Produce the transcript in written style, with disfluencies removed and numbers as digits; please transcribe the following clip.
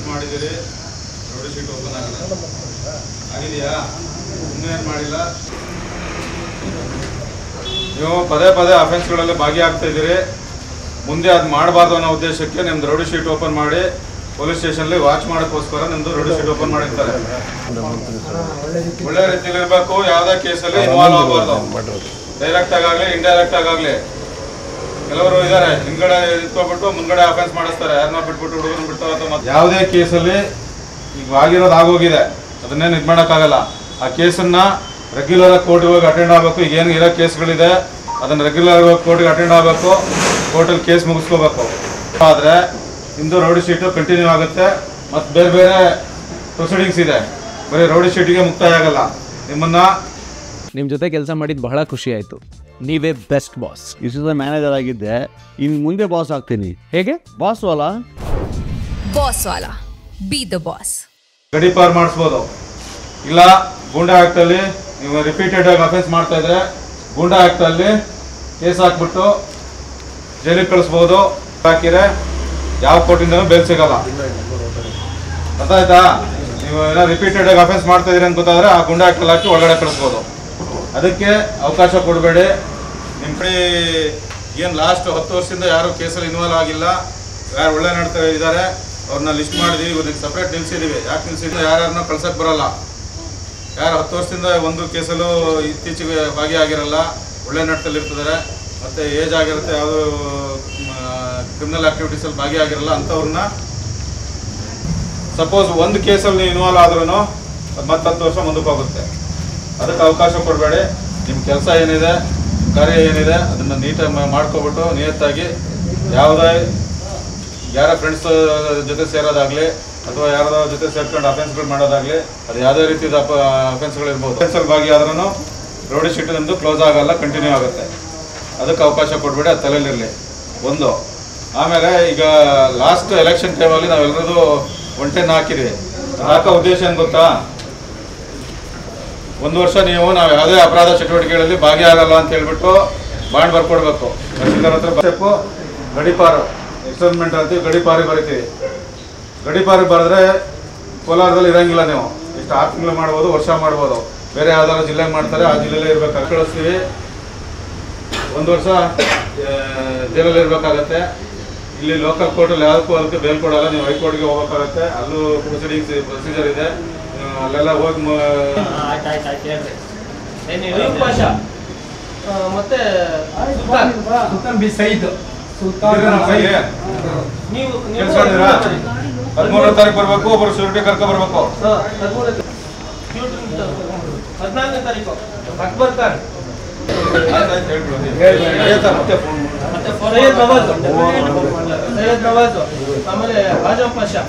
ಮಾಡಿದಿರಿ road sheet open ಆಗಿದೆಯಾ? ಇನ್ನೂ ಏನು ಮಾಡಿಲ್ಲ. ನೀವು ಪದೇ ಪದೇ ಅಫೆನ್ಸ್ಗಳಲ್ಲಿ ಭಾಗಿಯಾಗ್ತಾ ಇದ್ದೀರಿ. ಮುಂದೆ ಅದು ಮಾಡಬಾರ್ದು ಅನ್ನೋ ಉದ್ದೇಶಕ್ಕೆ ನಿಮ್ದು ರೋಡ್ ಶೀಟ್ ಓಪನ್ ಮಾಡಿ ಪೊಲೀಸ್ ಸ್ಟೇಷನ್ಲಿ ವಾಚ್ ಮಾಡೋಕ್ಕೋಸ್ಕರ ನಿಮ್ದು ರೋಡ್ ಶೀಟ್ ಓಪನ್ ಮಾಡಿರ್ತಾರೆ. ಒಳ್ಳೆ ರೀತಿಯಲ್ಲಿ ಇರಬೇಕು. ಯಾವುದೇ ಕೇಸಲ್ಲಿ ಇನ್ವಾಲ್ವ್ ಆಗಬಾರ್ದು. ಡೈರೆಕ್ಟ್ ಆಗಾಗಲಿ ಇಂಡೈರೆಕ್ಟ್ ಆಗಾಗಲಿ. ಕೆಲವರು ಇದ್ದಾರೆ ಹಿಂದ್ಗಡೆ ನಿಂತ್ಕೊಬಿಟ್ಟು ಮುಂದ್ಗಡೆ ಅಫೆನ್ಸ್ ಮಾಡಿಸ್ತಾರೆ. ಯಾರನ್ನ ಬಿಟ್ಬಿಟ್ಟು ಹುಡುಗರನ್ನ ಬಿಟ್ಟು ಅಥವಾ ಯಾವುದೇ ಕೇಸಲ್ಲಿ ಈಗ ಆಗಿರೋದು ಆಗೋಗಿದೆ, ಅದನ್ನೇನು ಇದು ಮಾಡೋಕ್ಕಾಗಲ್ಲ. ಆ ಕೇಸನ್ನು ರೆಗ್ಯುಲರ್ ಆಗಿ ಕೋರ್ಟ್ಗೆ ಹೋಗಿ ಅಟೆಂಡ್ ಆಗಬೇಕು. ಈಗ ಏನು ಇರೋ ಕೇಸ್ಗಳಿದೆ ಅದನ್ನು ರೆಗ್ಯುಲರ್ ಆಗಿ ಕೋರ್ಟ್ಗೆ ಅಟೆಂಡ್ ಆಗಬೇಕು. ಕೋರ್ಟಲ್ಲಿ ಕೇಸ್ ಮುಗಿಸ್ಕೋಬೇಕು. ಆದರೆ ನಿಮ್ಮದು ರೌಡಿ ಶೀಟು ಕಂಟಿನ್ಯೂ ಆಗುತ್ತೆ. ಮತ್ತು ಬೇರೆ ಬೇರೆ ಪ್ರೊಸೀಡಿಂಗ್ಸ್ ಇದೆ. ಬರೀ ರೌಡಿ ಶೀಟಿಗೆ ಮುಕ್ತಾಯ ಆಗಲ್ಲ. ನಿಮ್ಮ ಜೊತೆ ಕೆಲಸ ಮಾಡಿದ್ದು ಬಹಳ ಖುಷಿ ಆಯಿತು. ನೀವೇ ಬೆಸ್ಟ್ ಬಾಸ್. ಇಷ್ಟು ಮ್ಯಾನೇಜರ್ ಆಗಿದ್ದೆ, ಇನ್ನು ಮುಂದೆ ಬಾಸ್ ಆಗ್ತೀನಿ. ಹೇಗೆ? ಬಾಸ್ ವಾಲಾ ಬಿ ದ ಬಾಸ್. ಗಡೀಪಾರ್ ಮಾಡಿಸ್ಬೋದು. ಇಲ್ಲ ಗೂಂಡಾ ಆ್ಯಕ್ಟಲ್ಲಿ ನೀವು ರಿಪೀಟೆಡ್ ಆಗಿ ಅಫೆನ್ಸ್ ಮಾಡ್ತಾ ಇದ್ರೆ ಗೂಂಡಾ ಆ್ಯಕ್ಟಲ್ಲಿ ಕೇಸ್ ಹಾಕ್ಬಿಟ್ಟು ಜೈಲಿಗೆ ಕಳಿಸ್ಬೋದು. ಹಾಕಿದ್ರೆ ಯಾವ ಕೋರ್ಟಿಂದನೂ ಬೇಲ್ ಸಿಗಲ್ಲ. ಗೊತ್ತಾಯ್ತಾ? ನೀವು ಏನೋ ರಿಪೀಟೆಡ್ ಆಗಿ ಅಫೆನ್ಸ್ ಮಾಡ್ತಾ ಇದ್ರಿ ಅಂತ ಗೊತ್ತಾದರೆ ಆ ಗೂಂಡಾ ಆ್ಯಕ್ಟಲ್ಲಿ ಹಾಕಿ ಒಳಗಡೆ ಕಳಿಸ್ಬೋದು. ಅದಕ್ಕೆ ಅವಕಾಶ ಕೊಡಬೇಡಿ. ನಿಮ್ಮ ಕಡೆ ಏನು ಲಾಸ್ಟ್ 10 ವರ್ಷದಿಂದ ಯಾರು ಕೇಸಲ್ಲಿ ಇನ್ವಾಲ್ವ್ ಆಗಿಲ್ಲ, ಯಾರು ಒಳ್ಳೆ ನಡ್ತಾ ಇದ್ದಾರೆ ಅವ್ರನ್ನ ಲಿಸ್ಟ್ ಮಾಡಿದ್ವಿ. ಇವರಿಗೆ ಸಪ್ರೇಟ್ ನಿಲ್ಸಿದ್ದೀವಿ. ಯಾಕೆ ನಿಲ್ಸಿದ್ವಿ? ಯಾರನ್ನ ಕಳ್ಸಕ್ಕೆ ಬರೋಲ್ಲ. ಯಾರು 10 ವರ್ಷದಿಂದ ಒಂದು ಕೇಸಲ್ಲೂ ಇತ್ತೀಚೆಗೆ ಭಾಗಿಯಾಗಿರಲ್ಲ, ಒಳ್ಳೆ ನಡ್ತಲ್ಲಿ ಇರ್ತಿದ್ದಾರೆ, ಮತ್ತು ಏಜ್ ಆಗಿರುತ್ತೆ, ಯಾವುದು ಕ್ರಿಮಿನಲ್ ಆ್ಯಕ್ಟಿವಿಟೀಸಲ್ಲಿ ಭಾಗಿಯಾಗಿರಲ್ಲ ಅಂಥವ್ರನ್ನ ಸಪೋಸ್ ಒಂದು ಕೇಸಲ್ಲಿ ನೀವು ಇನ್ವಾಲ್ವ್ ಆದ್ರೂ ಮತ್ತೆ 10 ವರ್ಷ ಮುಂದಕ್ಕೆ ಹೋಗುತ್ತೆ. ಅದಕ್ಕೆ ಅವಕಾಶ ಕೊಡಬೇಡಿ. ನಿಮ್ಮ ಕೆಲಸ ಏನಿದೆ, ಕಾರ್ಯ ಏನಿದೆ ಅದನ್ನು ನೀಟಾಗಿ ಮಾಡ್ಕೊಬಿಟ್ಟು ನಿಯತ್ತಾಗಿ ಯಾವುದೇ ಯಾರ ಫ್ರೆಂಡ್ಸ್ ಜೊತೆ ಸೇರೋದಾಗಲಿ ಅಥವಾ ಯಾರದ ಜೊತೆ ಸೇರ್ಕೊಂಡು ಅಫೆನ್ಸ್ಗಳು ಮಾಡೋದಾಗಲಿ, ಅದು ಯಾವುದೇ ರೀತಿಯ ಅಫೆನ್ಸ್ಗಳಿರ್ಬೋದು. ಅಫೆನ್ಸಲ್ಲಿ ಭಾಗಿಯಾದ್ರೂ ರೋಡಿ ಶೀಟ್ ನಿಮ್ಮದು ಕ್ಲೋಸ್ ಆಗಲ್ಲ, ಕಂಟಿನ್ಯೂ ಆಗುತ್ತೆ. ಅದಕ್ಕೆ ಅವಕಾಶ ಕೊಡಬೇಡಿ. ಅದು ತಲೆಯಲ್ಲಿರಲಿ ಒಂದು. ಆಮೇಲೆ ಈಗ ಲಾಸ್ಟ್ ಎಲೆಕ್ಷನ್ ಟೈಮಲ್ಲಿ ನಾವೆಲ್ಲರದು 110 ಹಾಕಿದ್ವಿ. ಹಾಕೋ ಉದ್ದೇಶ ಏನು ಗೊತ್ತಾ? 1 ವರ್ಷ ನಾವು ಯಾವುದೇ ಅಪರಾಧ ಚಟುವಟಿಕೆಗಳಲ್ಲಿ ಭಾಗಿಯಾಗಲ್ಲ ಅಂತ ಹೇಳ್ಬಿಟ್ಟು ಬಾಂಡ್ ಬರ್ಕೊಡ್ಬೇಕು. ತಹಸೀಲ್ದಾರ್ ಹತ್ರ ಸ್ಟೆಪ್ಪು ಗಡೀಪಾರು ಎಕ್ಸ್ಟರ್ಮೆಂಟ್ ಅಂತೀವಿ, ಗಡೀಪಾರಿ ಬರಿತೀವಿ. ಗಡೀಪಾರಿ ಬರೆದ್ರೆ ಕೋಲಾರದಲ್ಲಿ ಇರೋಂಗಿಲ್ಲ. ನೀವು ಇಷ್ಟು 6 ತಿಂಗಳು ಮಾಡ್ಬೋದು, ವರ್ಷ ಮಾಡ್ಬೋದು. ಬೇರೆ ಯಾವ್ದಾದ್ರು ಜಿಲ್ಲೆಗೆ ಮಾಡ್ತಾರೆ, ಆ ಜಿಲ್ಲೆಯಲ್ಲೇ ಇರ್ಬೇಕು. ಕಳಿಸ್ತೀವಿ. 1 ವರ್ಷ ಜೈಲಲ್ಲಿ ಇರಬೇಕಾಗತ್ತೆ. ಇಲ್ಲಿ ಲೋಕಲ್ ಕೋರ್ಟಲ್ಲಿ ಯಾವುದಕ್ಕೂ ಅದಕ್ಕೆ ಬೇಲ್ ಕೊಡಲ್ಲ. ನೀವು ಹೈಕೋರ್ಟ್ಗೆ ಹೋಗ್ಬೇಕಾಗತ್ತೆ. ಅಲ್ಲೂ ಪ್ರೊಸೀಜರ್ ಇದೆ. ಅಲ್ಲೆಲ್ಲ ಹೋಗಿ ಮತ್ತೆ 13ನೇ ತಾರೀಕು ಬರ್ಬೇಕು. ಒಬ್ಬರು ಶೂರಿಟಿ ಕರ್ಕೊ ಬರ್ಬೇಕು. 14ನೇ ತಾರೀಕು ಅಕ್ಬರ್ ಖಾನ್, ಸೈಯದ್ ನವಾಜ್, ಆಮೇಲೆ ಆಜಂ ಪಾಷಾ.